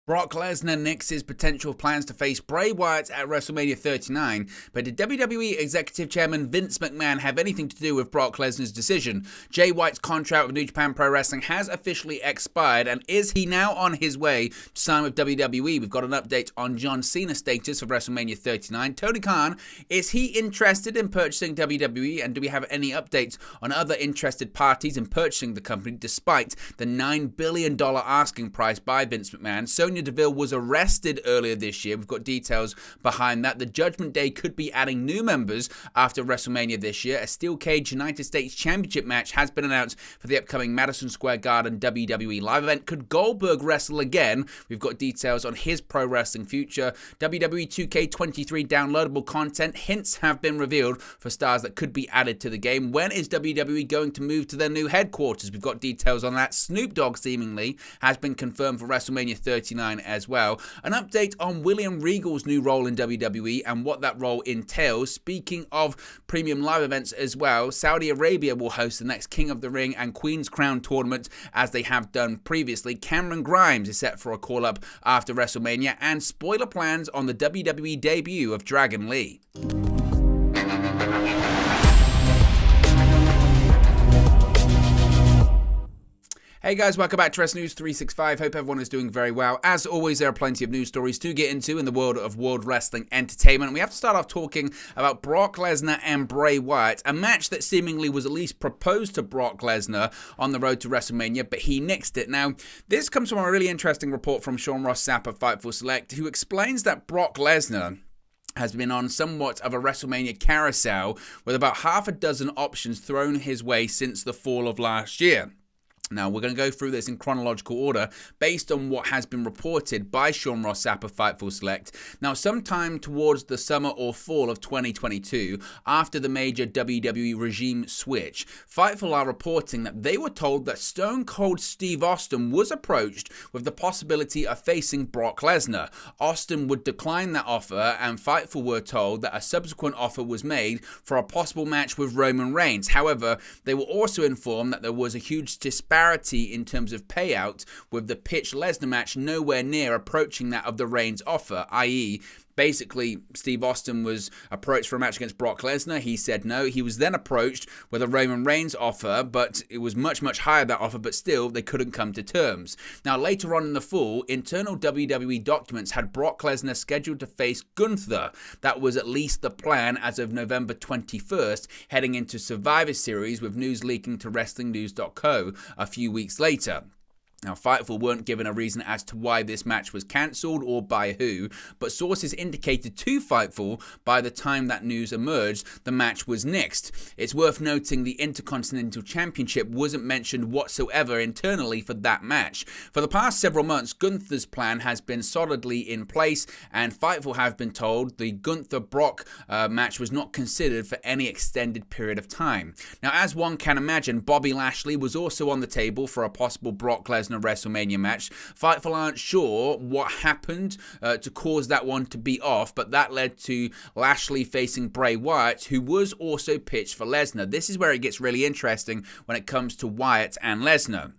Brock Lesnar nixes potential plans to face Bray Wyatt at WrestleMania 39, but did WWE Executive Chairman Vince McMahon have anything to do with Brock Lesnar's decision? Jay White's contract with New Japan Pro Wrestling has officially expired, and is he now on his way to sign with WWE? We've got an update on John Cena's status of WrestleMania 39. Tony Khan, is he interested in purchasing WWE, and do we have any updates on other interested parties in purchasing the company despite the $9 billion asking price by Vince McMahon? Sonya Deville was arrested earlier this year. We've got details behind that. The Judgment Day could be adding new members after WrestleMania this year. A steel cage United States Championship match has been announced for the upcoming Madison Square Garden WWE live event. Could Goldberg wrestle again? We've got details on his pro wrestling future. WWE 2K23 downloadable content. Hints have been revealed for stars that could be added to the game. When is WWE going to move to their new headquarters? We've got details on that. Snoop Dogg seemingly has been confirmed for WrestleMania 39 as well. An update on William Regal's new role in WWE and what that role entails. Speaking of premium live events as well, Saudi Arabia will host the next King of the Ring and Queen's Crown tournament as they have done previously. Cameron Grimes is set for a call-up after WrestleMania, and spoiler plans on the WWE debut of Dragon Lee. Hey guys, welcome back to Wrestling News 365. Hope everyone is doing very well. As always, there are plenty of news stories to get into in the world of World Wrestling Entertainment. We have to start off talking about Brock Lesnar and Bray Wyatt, a match that seemingly was at least proposed to Brock Lesnar on the road to WrestleMania, but he nixed it. Now, this comes from a really interesting report from Sean Ross Sapp of Fightful Select, who explains that Brock Lesnar has been on somewhat of a WrestleMania carousel with about half a dozen options thrown his way since the fall of last year. Now, we're going to go through this in chronological order based on what has been reported by Sean Ross Sapp of Fightful Select. Now, sometime towards the summer or fall of 2022, after the major WWE regime switch, Fightful are reporting that they were told that Stone Cold Steve Austin was approached with the possibility of facing Brock Lesnar. Austin would decline that offer, and Fightful were told that a subsequent offer was made for a possible match with Roman Reigns. However, they were also informed that there was a huge disparity in terms of payout, with the pitched Lesnar match nowhere near approaching that of the Reigns offer, i.e., basically, Steve Austin was approached for a match against Brock Lesnar. He said no. He was then approached with a Roman Reigns offer, but it was much, much higher, that offer, but still, they couldn't come to terms. Now, later on in the fall, internal WWE documents had Brock Lesnar scheduled to face Gunther. That was at least the plan as of November 21st, heading into Survivor Series, with news leaking to WrestlingNews.co a few weeks later. Now, Fightful weren't given a reason as to why this match was cancelled or by who, but sources indicated to Fightful by the time that news emerged, the match was nixed. It's worth noting the Intercontinental Championship wasn't mentioned whatsoever internally for that match. For the past several months, Gunther's plan has been solidly in place, and Fightful have been told the Gunther-Brock match was not considered for any extended period of time. Now, as one can imagine, Bobby Lashley was also on the table for a possible Brock Lesnar WrestleMania match. Fightful aren't sure what happened to cause that one to be off, but that led to Lashley facing Bray Wyatt, who was also pitched for Lesnar. This is where it gets really interesting when it comes to Wyatt and Lesnar.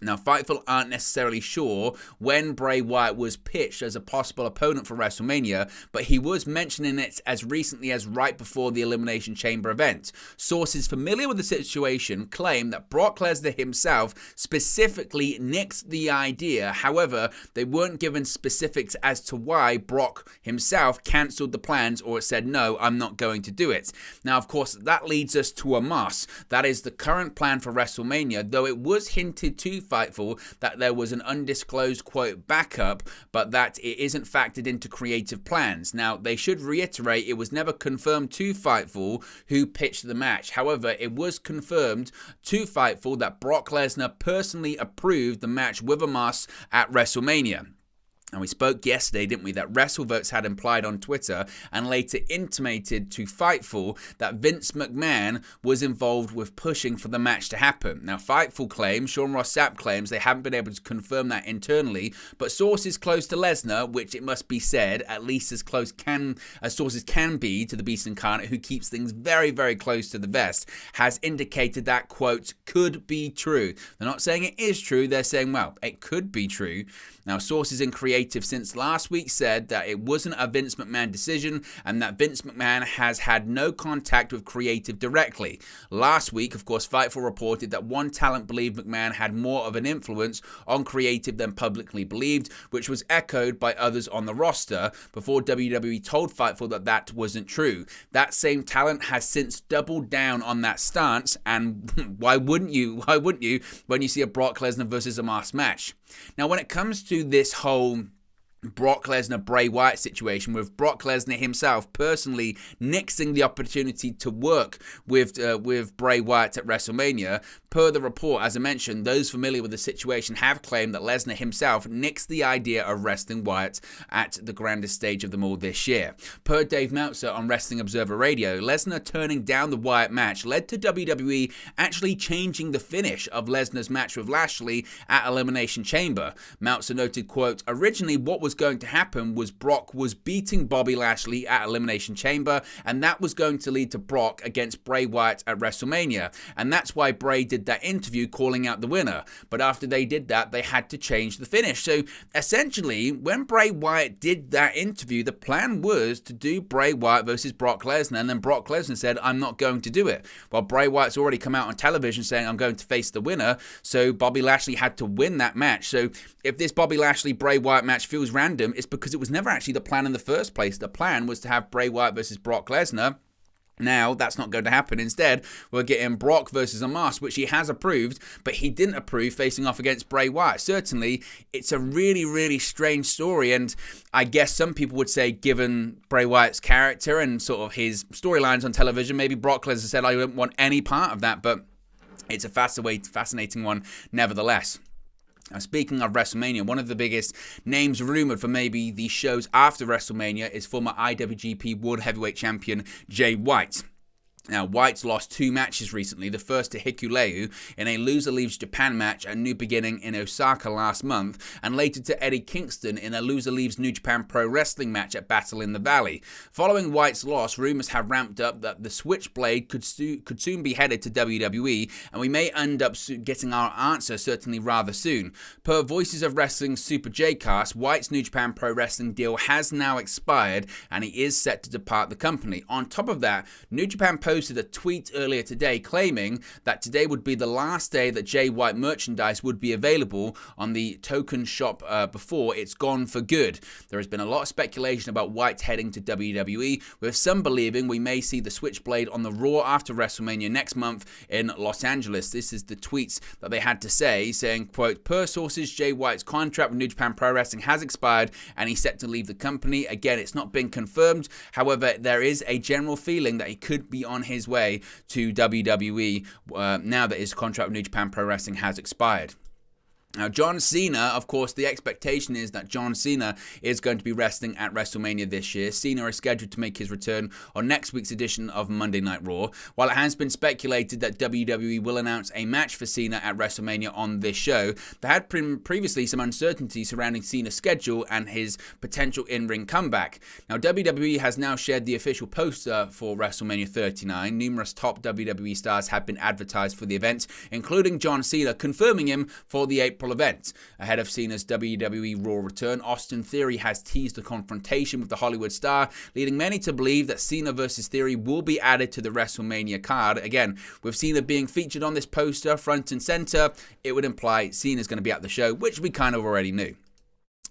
Now, Fightful aren't necessarily sure when Bray Wyatt was pitched as a possible opponent for WrestleMania, but he was mentioning it as recently as right before the Elimination Chamber event. Sources familiar with the situation claim that Brock Lesnar himself specifically nixed the idea. However, they weren't given specifics as to why Brock himself cancelled the plans or said, no, I'm not going to do it. Now, of course, that leads us to Amos. That is the current plan for WrestleMania, though it was hinted to Fightful that there was an undisclosed quote backup, but that it isn't factored into creative plans. Now, they should reiterate it was never confirmed to Fightful who pitched the match. However, it was confirmed to Fightful that Brock Lesnar personally approved the match with Amos at WrestleMania. And we spoke yesterday, didn't we, that WrestleVotes had implied on Twitter and later intimated to Fightful that Vince McMahon was involved with pushing for the match to happen. Now, Fightful claims, Sean Ross Sapp claims they haven't been able to confirm that internally, but sources close to Lesnar, which it must be said, at least as close as sources can be to the Beast Incarnate, who keeps things very, very close to the vest, has indicated that, quote, could be true. They're not saying it is true, they're saying, well, it could be true. Now, sources in creative creative since last week said that it wasn't a Vince McMahon decision and that Vince McMahon has had no contact with creative directly. Last week, of course, Fightful reported that one talent believed McMahon had more of an influence on creative than publicly believed, which was echoed by others on the roster before WWE told Fightful that that wasn't true. That same talent has since doubled down on that stance, and why wouldn't you? Why wouldn't you when you see a Brock Lesnar versus Omos match? Now, when it comes to this whole Brock Lesnar Bray Wyatt situation, with Brock Lesnar himself personally nixing the opportunity to work with Bray Wyatt at WrestleMania. Per the report, as I mentioned, those familiar with the situation have claimed that Lesnar himself nixed the idea of wrestling Wyatt at the grandest stage of them all this year. Per Dave Meltzer on Wrestling Observer Radio, Lesnar turning down the Wyatt match led to WWE actually changing the finish of Lesnar's match with Lashley at Elimination Chamber. Meltzer noted, quote, originally what was going to happen was Brock was beating Bobby Lashley at Elimination Chamber, and that was going to lead to Brock against Bray Wyatt at WrestleMania, and that's why Bray did that interview calling out the winner. But after they did that, they had to change the finish. So essentially, when Bray Wyatt did that interview, the plan was to do Bray Wyatt versus Brock Lesnar, and then Brock Lesnar said, I'm not going to do it. Well, Bray Wyatt's already come out on television saying, I'm going to face the winner, so Bobby Lashley had to win that match. So if this Bobby Lashley-Bray Wyatt match feels random, it's because it was never actually the plan in the first place. The plan was to have Bray Wyatt versus Brock Lesnar. Now, that's not going to happen. Instead, we're getting Brock versus Omos, which he has approved, but he didn't approve facing off against Bray Wyatt. Certainly, it's a really, really strange story, and I guess some people would say, given Bray Wyatt's character and sort of his storylines on television, maybe Brock Lesnar said, I don't want any part of that, but it's a fascinating one nevertheless. Now, speaking of WrestleMania, one of the biggest names rumored for maybe the shows after WrestleMania is former IWGP World Heavyweight Champion Jay White. Now, White's lost 2 matches recently, the first to Hikuleu in a Loser Leaves Japan match at New Beginning in Osaka last month, and later to Eddie Kingston in a Loser Leaves New Japan Pro Wrestling match at Battle in the Valley. Following White's loss, rumors have ramped up that the Switchblade could soon be headed to WWE, and we may end up getting our answer certainly rather soon. Per Voices of Wrestling Super J-Cast, White's New Japan Pro Wrestling deal has now expired, and he is set to depart the company. On top of that, New Japan posted a tweet earlier today claiming that today would be the last day that Jay White merchandise would be available on the token shop before it's gone for good. There has been a lot of speculation about White heading to WWE, with some believing we may see the Switchblade on the Raw after WrestleMania next month in Los Angeles. This is the tweets that they had to say, saying, quote, per sources, Jay White's contract with New Japan Pro Wrestling has expired and he's set to leave the company. Again, it's not been confirmed. However, there is a general feeling that he could be on his way to WWE now that his contract with New Japan Pro Wrestling has expired. Now, John Cena, of course, the expectation is that John Cena is going to be wrestling at WrestleMania this year. Cena is scheduled to make his return on next week's edition of Monday Night Raw. While it has been speculated that WWE will announce a match for Cena at WrestleMania on this show, there had been previously some uncertainty surrounding Cena's schedule and his potential in-ring comeback. Now, WWE has now shared the official poster for WrestleMania 39. Numerous top WWE stars have been advertised for the event, including John Cena, confirming him for the April event. Ahead of Cena's WWE Raw return, Austin Theory has teased a confrontation with the Hollywood star, leading many to believe that Cena versus Theory will be added to the WrestleMania card. Again, with Cena being featured on this poster front and center, it would imply Cena's going to be at the show, which we kind of already knew.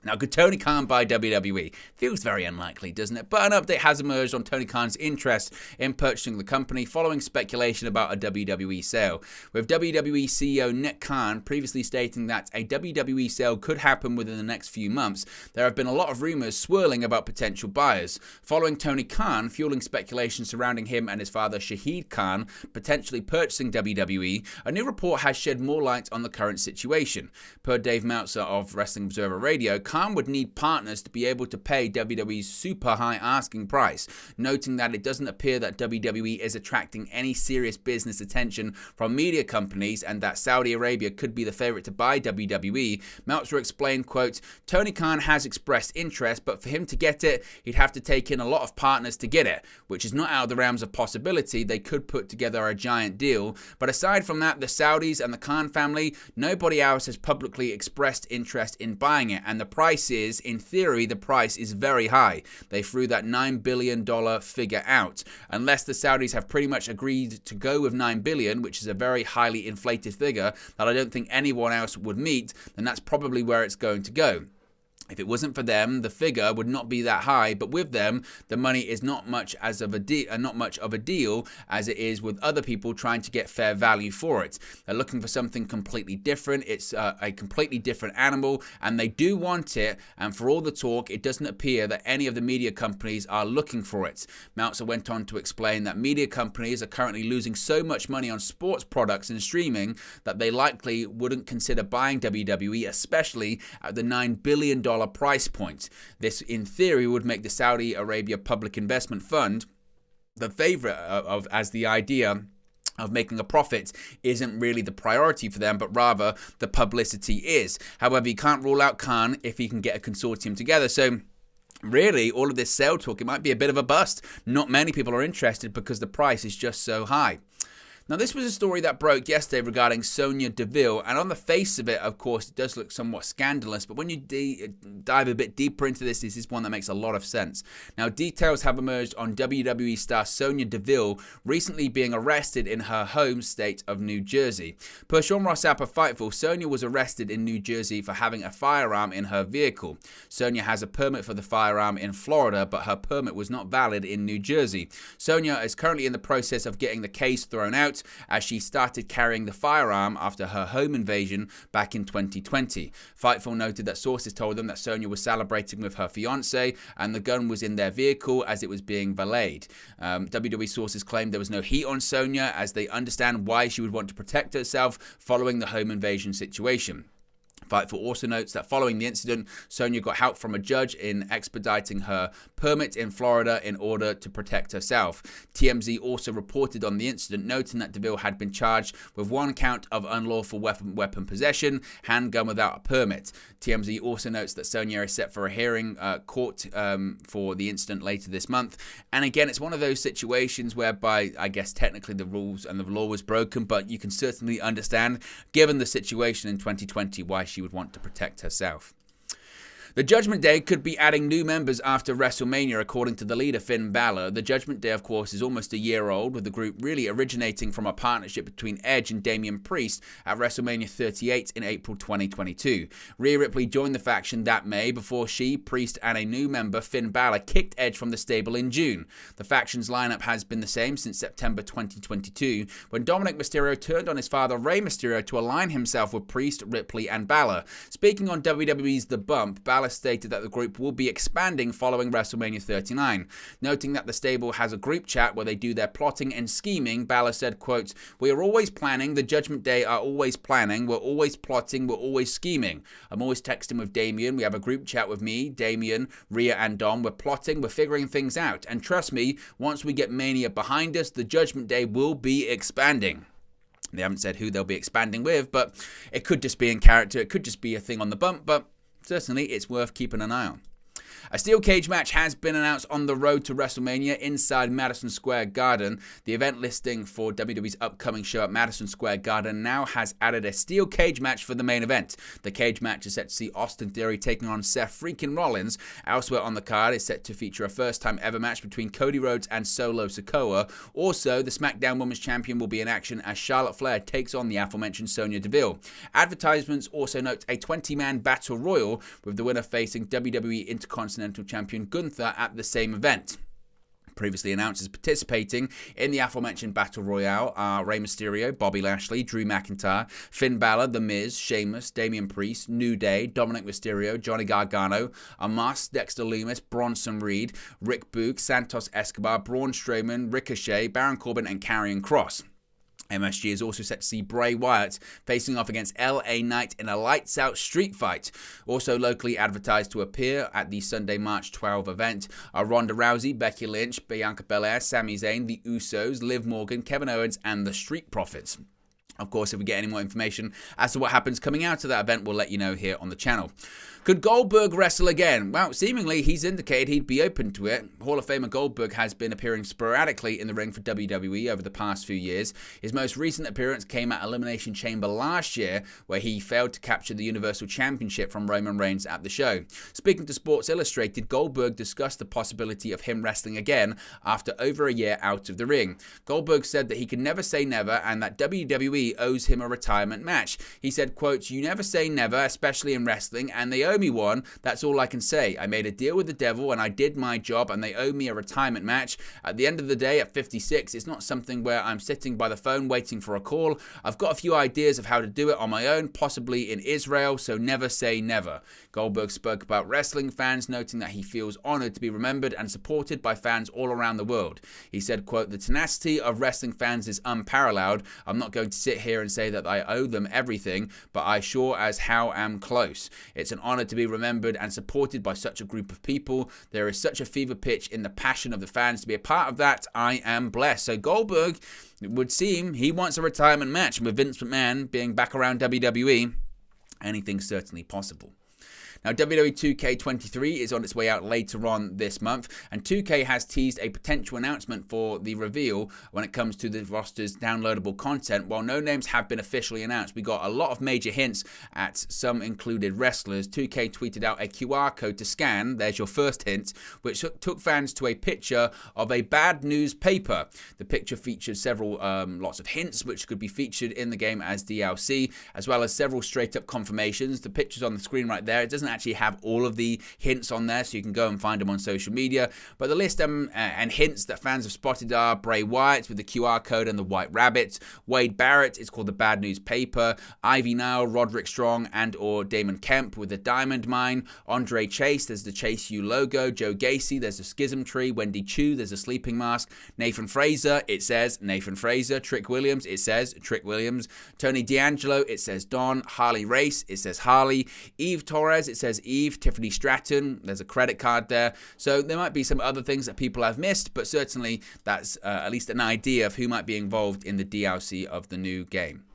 Now, could Tony Khan buy WWE? Feels very unlikely, doesn't it? But an update has emerged on Tony Khan's interest in purchasing the company following speculation about a WWE sale, with WWE CEO Nick Khan previously stating that a WWE sale could happen within the next few months. There have been a lot of rumors swirling about potential buyers. Following Tony Khan fueling speculation surrounding him and his father Shahid Khan potentially purchasing WWE, a new report has shed more light on the current situation. Per Dave Meltzer of Wrestling Observer Radio, Khan would need partners to be able to pay WWE's super high asking price, noting that it doesn't appear that WWE is attracting any serious business attention from media companies and that Saudi Arabia could be the favorite to buy WWE. Meltzer explained, quote, Tony Khan has expressed interest, but for him to get it, he'd have to take in a lot of partners to get it, which is not out of the realms of possibility. They could put together a giant deal, but aside from that, the Saudis and the Khan family, nobody else has publicly expressed interest in buying it, and the price price is, in theory, the price is very high. They threw that $9 billion figure out. Unless the Saudis have pretty much agreed to go with $9 billion, which is a very highly inflated figure that I don't think anyone else would meet, then that's probably where it's going to go. If it wasn't for them, the figure would not be that high, but with them, the money is not much of a deal as it is with other people trying to get fair value for it. They're looking for something completely different. It's a completely different animal, and they do want it. And for all the talk, it doesn't appear that any of the media companies are looking for it. Meltzer went on to explain that media companies are currently losing so much money on sports products and streaming that they likely wouldn't consider buying WWE, especially at the $9 billion price point. This, in theory, would make the Saudi Arabia Public Investment Fund the favorite as the idea of making a profit isn't really the priority for them, but rather the publicity is. However, you can't rule out Khan if he can get a consortium together. So really, all of this sale talk, it might be a bit of a bust. Not many people are interested because the price is just so high. Now, this was a story that broke yesterday regarding Sonya Deville, and on the face of it, of course, it does look somewhat scandalous, but when you dive a bit deeper into this is one that makes a lot of sense. Now, details have emerged on WWE star Sonya Deville recently being arrested in her home state of New Jersey. Per Sean Ross Sapp of Fightful, Sonya was arrested in New Jersey for having a firearm in her vehicle. Sonya has a permit for the firearm in Florida, but her permit was not valid in New Jersey. Sonya is currently in the process of getting the case thrown out, as she started carrying the firearm after her home invasion back in 2020. Fightful noted that sources told them that Sonya was celebrating with her fiancé and the gun was in their vehicle as it was being valeted. WWE sources claimed there was no heat on Sonya, as they understand why she would want to protect herself following the home invasion situation. Fightful also notes that following the incident, Sonya got help from a judge in expediting her permit in Florida in order to protect herself. TMZ also reported on the incident, noting that Deville had been charged with one count of unlawful weapon possession, handgun without a permit. TMZ also notes that Sonya is set for a hearing court for the incident later this month. And again, it's one of those situations whereby, I guess technically the rules and the law was broken, but you can certainly understand, given the situation in 2020, why she would want to protect herself. The Judgment Day could be adding new members after WrestleMania, according to the leader, Finn Balor. The Judgment Day, of course, is almost a year old, with the group really originating from a partnership between Edge and Damian Priest at WrestleMania 38 in April 2022. Rhea Ripley joined the faction that May before she, Priest, and a new member, Finn Balor, kicked Edge from the stable in June. The faction's lineup has been the same since September 2022, when Dominic Mysterio turned on his father, Rey Mysterio, to align himself with Priest, Ripley, and Balor. Speaking on WWE's The Bump, Balor stated that the group will be expanding following WrestleMania 39. Noting that the stable has a group chat where they do their plotting and scheming, Balor said, quote, "We are always planning, the Judgment Day are always planning, we're always plotting, we're always scheming. I'm always texting with Damian, we have a group chat with me, Damian, Rhea and Dom, we're plotting, we're figuring things out. And trust me, once we get Mania behind us, the Judgment Day will be expanding." They haven't said who they'll be expanding with, but it could just be in character, it could just be a thing on the bump, but certainly, it's worth keeping an eye on. A steel cage match has been announced on the road to WrestleMania inside Madison Square Garden. The event listing for WWE's upcoming show at Madison Square Garden now has added a steel cage match for the main event. The cage match is set to see Austin Theory taking on Seth freaking Rollins. Elsewhere on the card is set to feature a first-time ever match between Cody Rhodes and Solo Sikoa. Also, the SmackDown Women's Champion will be in action as Charlotte Flair takes on the aforementioned Sonya Deville. Advertisements also note a 20-man battle royal, with the winner facing WWE Intercontinental Champion Gunther at the same event. Previously announced as participating in the aforementioned Battle Royale are Rey Mysterio, Bobby Lashley, Drew McIntyre, Finn Balor, The Miz, Sheamus, Damian Priest, New Day, Dominic Mysterio, Johnny Gargano, Omos, Dexter Lumis, Bronson Reed, Rick Boog, Santos Escobar, Braun Strowman, Ricochet, Baron Corbin, and Karrion Kross. MSG is also set to see Bray Wyatt facing off against LA Knight in a lights-out street fight. Also locally advertised to appear at the Sunday, March 12 event are Ronda Rousey, Becky Lynch, Bianca Belair, Sami Zayn, The Usos, Liv Morgan, Kevin Owens, and the Street Profits. Of course, if we get any more information as to what happens coming out of that event, we'll let you know here on the channel. Could Goldberg wrestle again? Well, seemingly he's indicated he'd be open to it. Hall of Famer Goldberg has been appearing sporadically in the ring for WWE over the past few years. His most recent appearance came at Elimination Chamber last year, where he failed to capture the Universal Championship from Roman Reigns at the show. Speaking to Sports Illustrated, Goldberg discussed the possibility of him wrestling again after over a year out of the ring. Goldberg said that he can never say never and that WWE owes him a retirement match. He said, quote, "You never say never, especially in wrestling, and they owe me one. That's all I can say. I made a deal with the devil and I did my job and they owe me a retirement match. At the end of the day, at 56, it's not something where I'm sitting by the phone waiting for a call. I've got a few ideas of how to do it on my own, possibly in Israel, so never say never." Goldberg spoke about wrestling fans, noting that he feels honored to be remembered and supported by fans all around the world. He said, quote, "The tenacity of wrestling fans is unparalleled. I'm not going to sit here and say that I owe them everything, but I sure as how am close. It's an honor to be remembered and supported by such a group of people. There is such a fever pitch in the passion of the fans. To be a part of that, I am blessed." So Goldberg, it would seem, he wants a retirement match. With Vince McMahon being back around WWE, anything's certainly possible. Now, WWE 2K23 is on its way out later on this month, and 2K has teased a potential announcement for the reveal when it comes to the roster's downloadable content. While no names have been officially announced, we got a lot of major hints at some included wrestlers. 2K tweeted out a QR code to scan, there's your first hint, which took fans to a picture of a bad news paper. The picture featured several lots of hints which could be featured in the game as DLC, as well as several straight-up confirmations. The picture's on the screen right there. It doesn't actually have all of the hints on there, so you can go and find them on social media. But the list and hints that fans have spotted are Bray Wyatt with the QR code and the white rabbit, Wade Barrett, it's called the Bad News Paper, Ivy Nile, Roderick Strong and or Damon Kemp with the Diamond Mine, Andre Chase, there's the Chase U logo, Joe Gacy, there's the Schism Tree, Wendy Chu, there's a sleeping mask, Nathan Fraser, it says Nathan Fraser, Trick Williams, it says Trick Williams, Tony D'Angelo, it says Don, Harley Race, it says Harley, Eve Torres, it says Eve, Tiffany Stratton, there's a credit card there. So there might be some other things that people have missed, but certainly that's at least an idea of who might be involved in the DLC of the new game.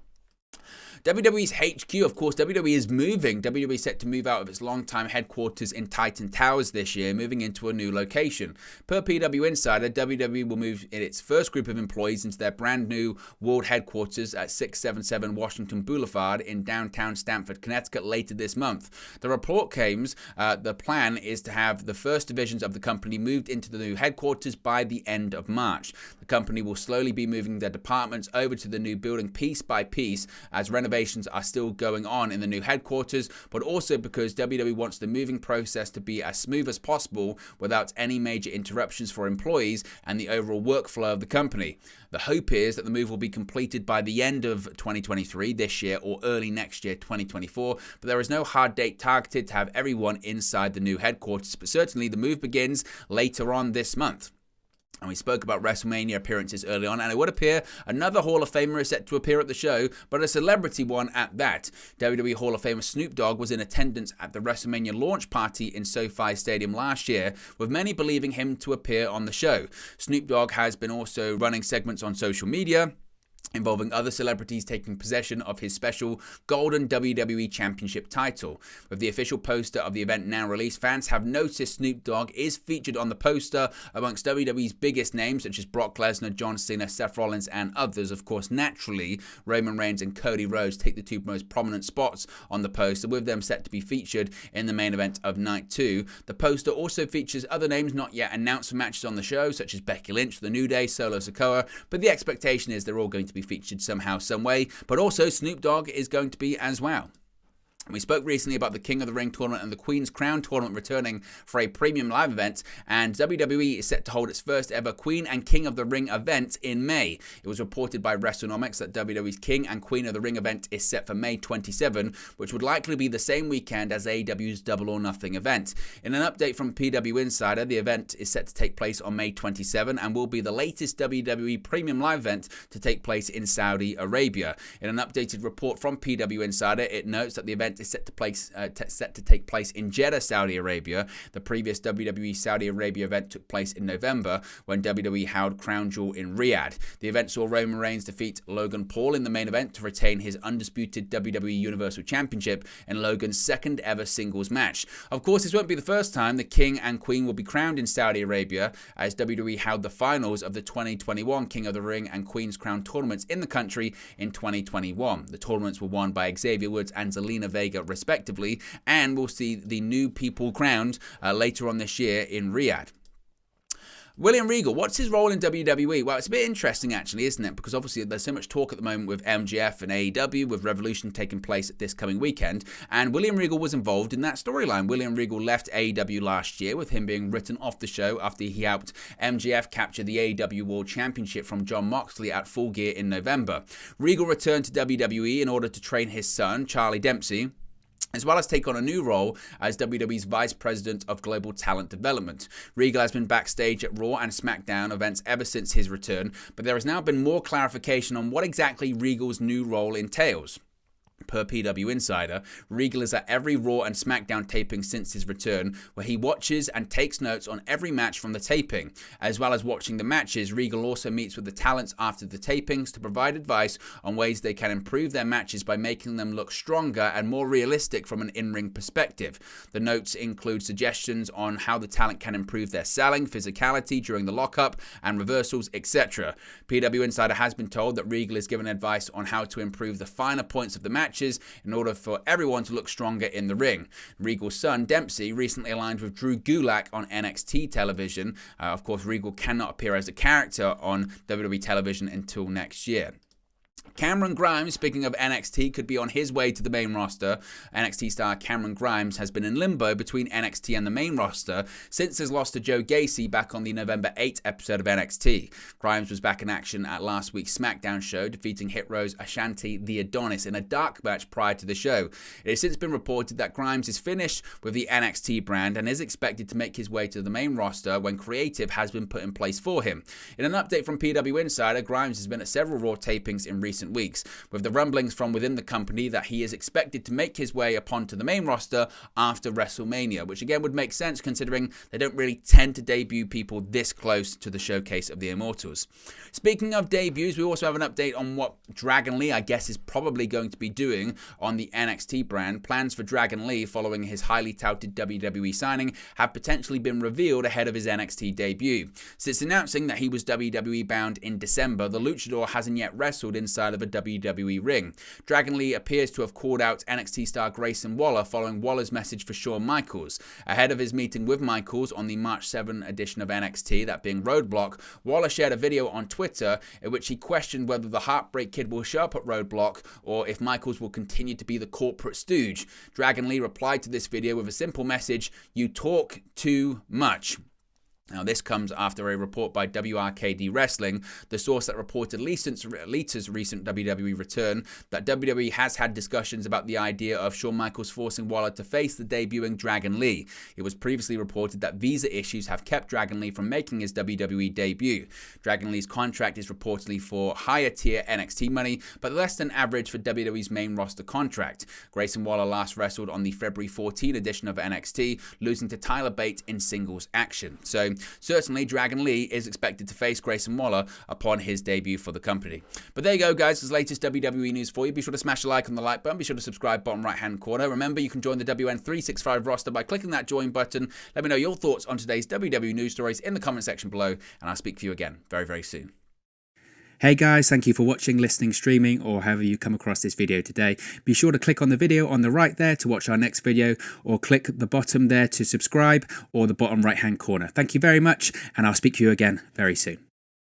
WWE's HQ, of course, WWE is moving. WWE is set to move out of its longtime headquarters in Titan Towers this year, moving into a new location. Per PW Insider, WWE will move in its first group of employees into their brand new world headquarters at 677 Washington Boulevard in downtown Stamford, Connecticut later this month. The report claims the plan is to have the first divisions of the company moved into the new headquarters by the end of March. The company will slowly be moving their departments over to the new building piece by piece as renovations are still going on in the new headquarters, but also because WWE wants the moving process to be as smooth as possible without any major interruptions for employees and the overall workflow of the company. The hope is that the move will be completed by the end of 2023 this year or early next year 2024, but there is no hard date targeted to have everyone inside the new headquarters, but certainly the move begins later on this month. And we spoke about WrestleMania appearances early on, and it would appear another Hall of Famer is set to appear at the show, but a celebrity one at that. WWE Hall of Famer Snoop Dogg was in attendance at the WrestleMania launch party in SoFi Stadium last year, with many believing him to appear on the show. Snoop Dogg has been also running segments on social media involving other celebrities taking possession of his special Golden WWE Championship title. With the official poster of the event now released, fans have noticed Snoop Dogg is featured on the poster amongst WWE's biggest names such as Brock Lesnar, John Cena, Seth Rollins and others. Of course, naturally, Roman Reigns and Cody Rhodes take the two most prominent spots on the poster, with them set to be featured in the main event of Night 2. The poster also features other names not yet announced for matches on the show, such as Becky Lynch, The New Day, Solo Sikoa, but the expectation is they're all going to be featured somehow, some way, but also Snoop Dogg is going to be as well. We spoke recently about the King of the Ring tournament and the Queen's Crown tournament returning for a premium live event, and WWE is set to hold its first ever Queen and King of the Ring event in May. It was reported by WrestleNomics that WWE's King and Queen of the Ring event is set for May 27, which would likely be the same weekend as AEW's Double or Nothing event. In an update from PW Insider, the event is set to take place on May 27 and will be the latest WWE premium live event to take place in Saudi Arabia. In an updated report from PW Insider, it notes that the event event is set to take place in Jeddah, Saudi Arabia. The previous WWE Saudi Arabia event took place in November when WWE held Crown Jewel in Riyadh. The event saw Roman Reigns defeat Logan Paul in the main event to retain his undisputed WWE Universal Championship in Logan's second ever singles match. Of course, this won't be the first time the King and Queen will be crowned in Saudi Arabia, as WWE held the finals of the 2021 King of the Ring and Queen's Crown tournaments in the country in 2021. The tournaments were won by Xavier Woods and Zelina Vega respectively, and we'll see the new people crowned later on this year in Riyadh. William Regal, what's his role in WWE? Well, it's a bit interesting actually, isn't it? Because obviously there's so much talk at the moment with MJF and AEW, with Revolution taking place this coming weekend, and William Regal was involved in that storyline. William Regal left AEW last year with him being written off the show after he helped MJF capture the AEW World Championship from Jon Moxley at Full Gear in November. Regal returned to WWE in order to train his son, Charlie Dempsey, as well as take on a new role as WWE's Vice President of Global Talent Development. Regal has been backstage at Raw and SmackDown events ever since his return, but there has now been more clarification on what exactly Regal's new role entails. Per PW Insider, Regal is at every Raw and SmackDown taping since his return, where he watches and takes notes on every match from the taping. As well as watching the matches, Regal also meets with the talents after the tapings to provide advice on ways they can improve their matches by making them look stronger and more realistic from an in-ring perspective. The notes include suggestions on how the talent can improve their selling, physicality during the lockup, and reversals, etc. PW Insider has been told that Regal is given advice on how to improve the finer points of the matches in order for everyone to look stronger in the ring. Regal's son, Dempsey, recently aligned with Drew Gulak on NXT television. Of course, Regal cannot appear as a character on WWE television until next year. Cameron Grimes, speaking of NXT, could be on his way to the main roster. NXT star Cameron Grimes has been in limbo between NXT and the main roster since his loss to Joe Gacy back on the November 8th episode of NXT. Grimes was back in action at last week's SmackDown show, defeating Hit Row's Ashanti the Adonis in a dark match prior to the show. It has since been reported that Grimes is finished with the NXT brand and is expected to make his way to the main roster when creative has been put in place for him. In an update from PW Insider, Grimes has been at several Raw tapings in recent weeks, with the rumblings from within the company that he is expected to make his way upon to the main roster after WrestleMania, which again would make sense considering they don't really tend to debut people this close to the showcase of the Immortals. Speaking of debuts, we also have an update on what Dragon Lee, I guess, is probably going to be doing on the NXT brand. Plans for Dragon Lee following his highly touted WWE signing have potentially been revealed ahead of his NXT debut. Since announcing that he was WWE bound in December, the Luchador hasn't yet wrestled inside of a WWE ring. Dragon Lee appears to have called out NXT star Grayson Waller following Waller's message for Shawn Michaels. Ahead of his meeting with Michaels on the March 7 edition of NXT, that being Roadblock, Waller shared a video on Twitter in which he questioned whether the Heartbreak Kid will show up at Roadblock or if Michaels will continue to be the corporate stooge. Dragon Lee replied to this video with a simple message: "You talk too much." Now, this comes after a report by WRKD Wrestling, the source that reported Lita's recent WWE return, that WWE has had discussions about the idea of Shawn Michaels forcing Waller to face the debuting Dragon Lee. It was previously reported that visa issues have kept Dragon Lee from making his WWE debut. Dragon Lee's contract is reportedly for higher tier NXT money, but less than average for WWE's main roster contract. Grayson Waller last wrestled on the February 14 edition of NXT, losing to Tyler Bate in singles action. So certainly Dragon Lee is expected to face Grayson Waller upon his debut for the company. But there you go, guys. This is the latest WWE news for you. Be sure to smash a like on the like button. Be sure to subscribe bottom right hand corner. Remember, you can join the WN365 roster by clicking that join button. Let me know your thoughts on today's WWE news stories in the comment section below, and I'll speak to you again very, very soon. Hey guys, thank you for watching, listening, streaming, or however you come across this video today. Be sure to click on the video on the right there to watch our next video, or click the bottom there to subscribe, or the bottom right hand corner. Thank you very much, and I'll speak to you again very soon.